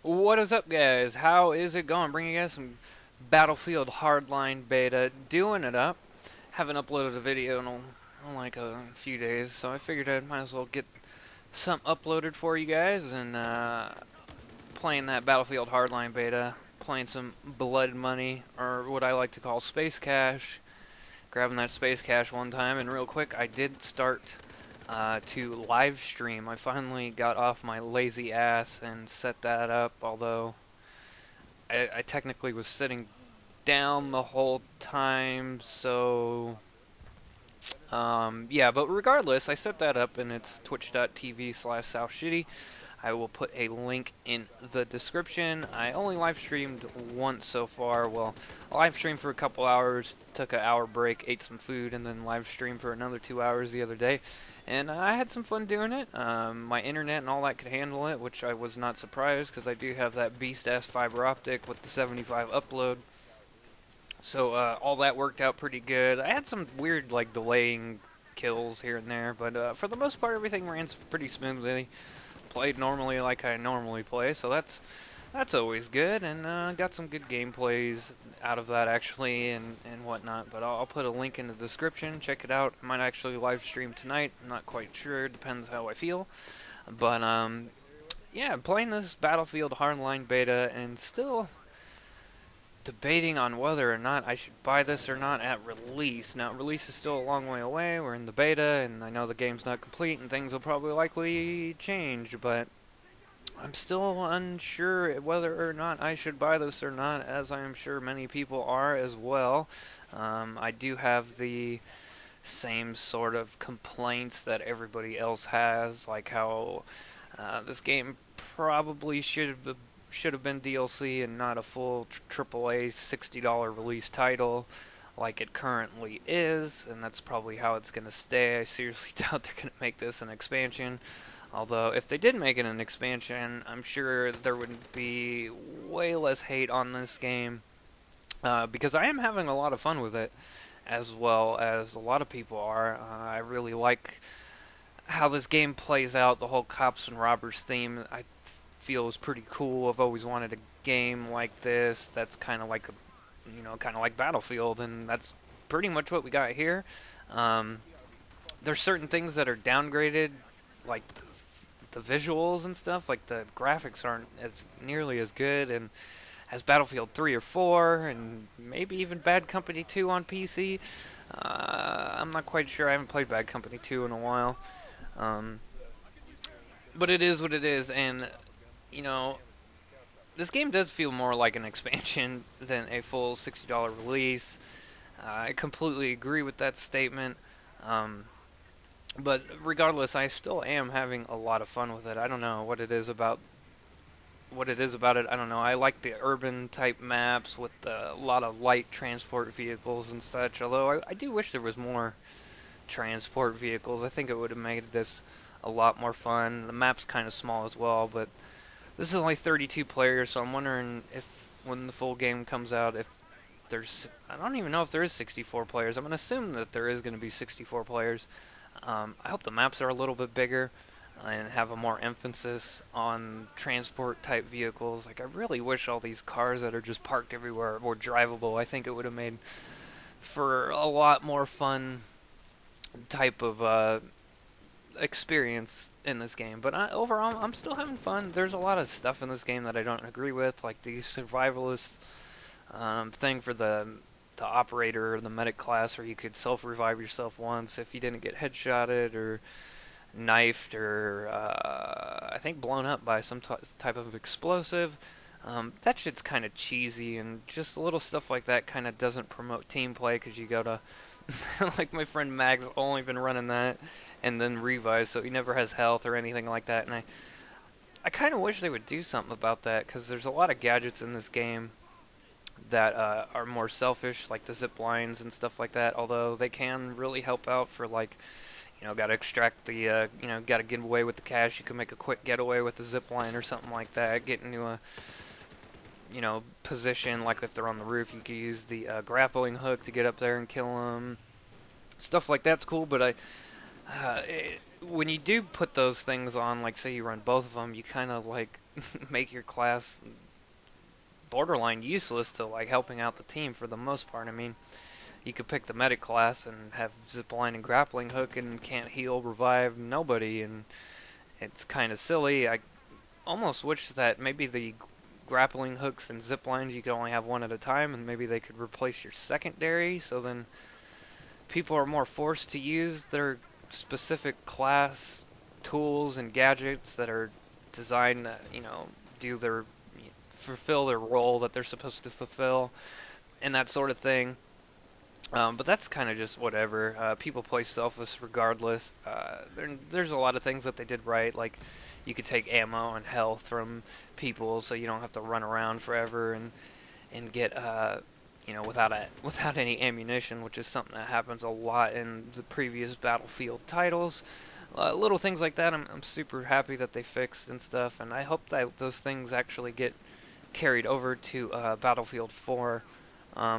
What is up, guys? How is it going? Bringing you guys some Battlefield Hardline beta. Doing it up. Haven't uploaded a video in like a few days, so I figured I might as well get some uploaded for you guys and playing that Battlefield Hardline beta. Playing some Blood Money, or what I like to call Space Cash. Grabbing that Space Cash one time, and real quick, I did start to live stream. I finally got off my lazy ass and set that up, although I technically was sitting down the whole time, so yeah, but regardless, I set that up and it's twitch.tv/Southchity. I will put a link in the description. I only live streamed once so far. Well, I live streamed for a couple hours, took an hour break, ate some food, and then live streamed for another 2 hours the other day. And I had some fun doing it. My internet and all that could handle it, which I was not surprised because I do have that beast-ass fiber optic with the 75 upload. So all that worked out pretty good. I had some weird like delaying kills here and there, but for the most part everything ran pretty smoothly. Played normally like I normally play, so that's always good, and got some good gameplays out of that actually and whatnot. But I'll put a link in the description. Check it out. I might actually live stream tonight. I'm not quite sure. Depends how I feel. But yeah, playing this Battlefield Hardline beta and still debating on whether or not I should buy this or not at release. Now, release is still a long way away. We're in the beta, and I know the game's not complete, and things will probably likely change, but I'm still unsure whether or not I should buy this or not, as I am sure many people are as well. I do have the same sort of complaints that everybody else has, like how this game probably should have been DLC and not a full AAA $60 release title like it currently is, and that's probably how it's going to stay. I seriously doubt they're going to make this an expansion. Although, if they did make it an expansion, I'm sure there would be way less hate on this game, because I am having a lot of fun with it, as well as a lot of people are. I really like how this game plays out, the whole cops and robbers theme. I feel is pretty cool. I've always wanted a game like this that's kind of like kind of like Battlefield, and that's pretty much what we got here. There's certain things that are downgraded, like the visuals and stuff. Like the graphics aren't as nearly as good and as Battlefield 3 or 4, and maybe even Bad Company 2 on PC. I'm not quite sure. I haven't played Bad Company 2 in a while. But it is what it is, and you know, this game does feel more like an expansion than a full $60 release. I completely agree with that statement. But regardless, I still am having a lot of fun with it. I don't know what it is about it. I don't know. I like the urban type maps with a lot of light transport vehicles and such. Although I do wish there was more transport vehicles. I think it would have made this a lot more fun. The map's kind of small as well, but this is only 32 players, so I'm wondering if when the full game comes out, if there's... I don't even know if there is 64 players. I'm going to assume that there is going to be 64 players. I hope the maps are a little bit bigger and have a more emphasis on transport-type vehicles. Like, I really wish all these cars that are just parked everywhere were drivable. I think it would have made for a lot more fun type of experience in this game. But overall, I'm still having fun. There's a lot of stuff in this game that I don't agree with, like the survivalist thing for the operator or the medic class, where you could self-revive yourself once if you didn't get headshotted or knifed or I think blown up by some type of explosive. That shit's kind of cheesy, and just little stuff like that kind of doesn't promote team play, because you go to like my friend Mag's only been running that and then revives, so he never has health or anything like that. And I kind of wish they would do something about that, because there's a lot of gadgets in this game that are more selfish, like the zip lines and stuff like that. Although they can really help out for, like, got to extract the, got to get away with the cash. You can make a quick getaway with the zip line or something like that. Get into a position, like if they're on the roof, you can use the grappling hook to get up there and kill them. Stuff like that's cool, but When you do put those things on, like say you run both of them, you kind of like make your class borderline useless to like helping out the team for the most part. I mean, you could pick the medic class and have zipline and grappling hook and can't heal, revive nobody, and it's kind of silly. I almost wish that maybe the grappling hooks and zip lines you could only have one at a time, and maybe they could replace your secondary, so then people are more forced to use their specific class tools and gadgets that are designed to, do their fulfill their role that they're supposed to fulfill and that sort of thing. But that's kind of just whatever. People play selfless regardless. There's a lot of things that they did right, like you could take ammo and health from people, so you don't have to run around forever and get without any ammunition, which is something that happens a lot in the previous Battlefield titles. Little things like that, I'm super happy that they fixed and stuff, and I hope that those things actually get carried over to Battlefield 4.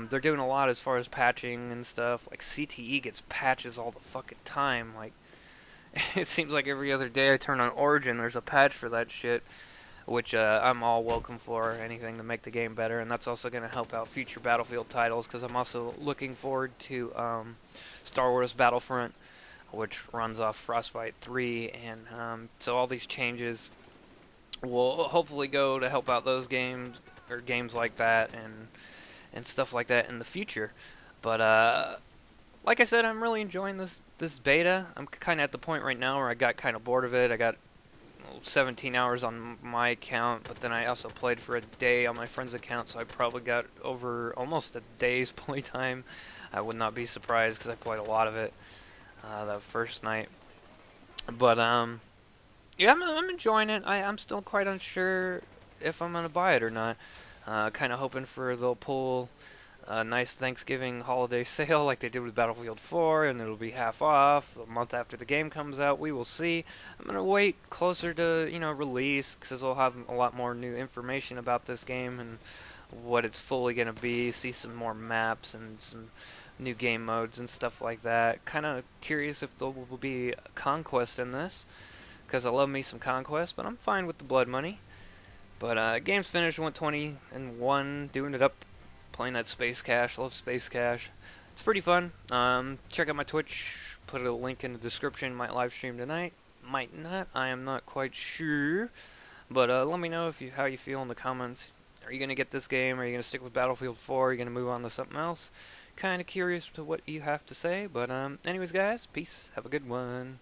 They're doing a lot as far as patching and stuff. Like CTE gets patches all the fucking time. Like it seems like every other day I turn on Origin, there's a patch for that shit, which I'm all welcome for. Anything to make the game better, and that's also going to help out future Battlefield titles, because I'm also looking forward to Star Wars Battlefront, which runs off Frostbite 3, and so all these changes will hopefully go to help out those games, or games like that, and stuff like that in the future. But like I said, I'm really enjoying this beta. I'm kind of at the point right now where I got kind of bored of it. I got 17 hours on my account, but then I also played for a day on my friend's account, so I probably got over almost a day's playtime. I would not be surprised, because I played a lot of it that first night. But yeah, I'm enjoying it. I'm still quite unsure if I'm gonna buy it or not. Kind of hoping for they'll pull a nice Thanksgiving holiday sale like they did with Battlefield 4, and it'll be half off a month after the game comes out. We will see. I'm gonna wait closer to release, because we'll have a lot more new information about this game and what it's fully gonna be. See some more maps and some new game modes and stuff like that. Kind of curious if there will be conquest in this, because I love me some conquest, but I'm fine with the blood money. But game's finished, went 20-1, doing it up, playing that Space Cache. Love Space Cache. It's pretty fun. Check out my Twitch. Put a link in the description. Might live stream tonight. Might not. I am not quite sure. But let me know how you feel in the comments. Are you gonna get this game? Are you gonna stick with Battlefield 4? Are you gonna move on to something else? Kind of curious to what you have to say. But anyways, guys, peace. Have a good one.